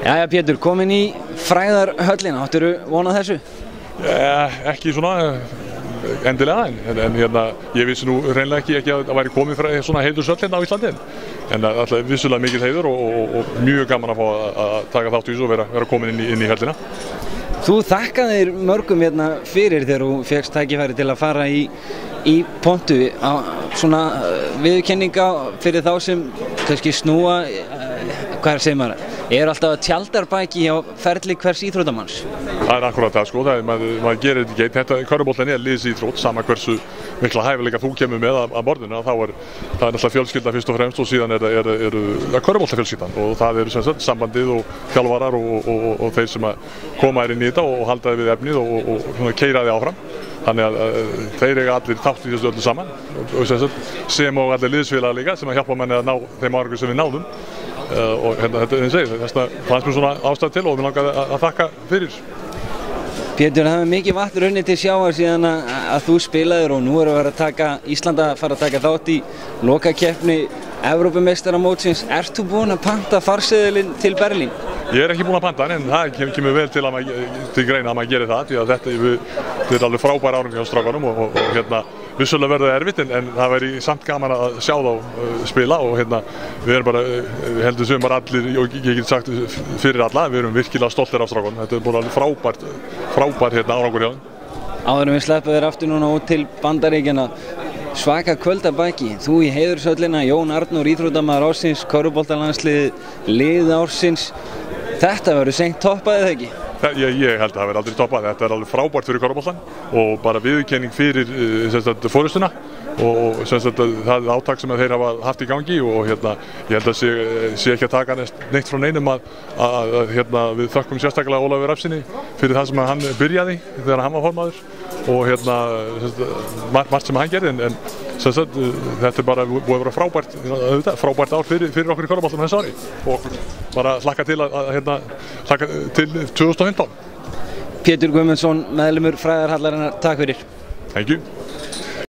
Jæja Pétur, komin í frægðarhöllina, áttirðu von á þessu? Ekki svona endilega, en ég vissi nú reynilega ekki að það væri komið svona heiðurshöll hérna á Íslandi, en alltaf vissulega mikil heiður og mjög gaman að fá að taka þátt í þessu og vera komin inn í höllina. Þú þakkaðir mörgum hérna fyrir þegar þú fékkst tækifæri til að fara í pontu á svona viðurkenninga fyrir þá sem kannski snúa, hvað segir maður, alltaf tjaldarbæki á ferli hvers íþróttamanns. Það akkurat það sko, maður gerir þetta ekki einn. Þetta körfuboltinn liðsíþrótt, sama hversu mikla hæfileika þú kemur með að borðinu, þá er náttúrulega fjölskylda fyrst og fremst og síðan eru körfuboltafjölskyldan og það eru sem sagt sambandið og þjálfarar og þeir sem koma inn í þetta og halda við efnið og keyra þið áfram. Þannig að þeir eiga allir þátt í þessu öllu saman sem og allir liðsfélagar líka sem hjálpa manni að ná þeim árangri sem við náðum. Og þetta er þess að fannst mér svona ástæð til og mér langaði að þakka fyrir. Pétur, það er mikið vatn runnið til sjávar síðan að þú spilaðir og nú Ísland að fara að taka þátt í lokakeppni Evrópumeistaramótsins. Ert þú búinn að panta farseðilinn til Berlín? Ég er ekki búinn að panta hann, en það kemur vel til greina að maður gerir það, því að þetta er alveg frábær árangur hjá strákunum og vissulega verður það erfitt, en það væri samt gaman að sjá þá spila og við erum bara, heldur sem bara allir, og ég get sagt fyrir alla, við erum virkilega stoltir af strákunum. Þetta er bara alveg frábær árangur hjá þeim. Áður en við sleppum þér aftur núna út til Bandaríkjanna. Svaka kvöld að baki, þú í heiðurshöllina, Jón Arnór, íþróttamaður ársins, körfuboltalandsliðið, lið ársins. Þetta verður seint toppað eða ekki? Ég held að það verður aldrei toppað. Þetta er alveg frábært fyrir körfuboltann og bara viðurkenning fyrir forystuna og það átak sem þeir hafa haft í gangi og ég held að sé ekki að taka neitt frá neinum að við þökkum sérstaklega Ólafi Rafnssyni fyrir það sem hann byrjaði þegar hann var formaður og margt sem hann gerði, en þetta er bara búið að vera frábært ár fyrir okkur í körfuboltanum þessu ári og bara hlakka til til 2015. Pétur Guðmundsson, meðlimur frægðarhallarinnar, takk fyrir. Thank you.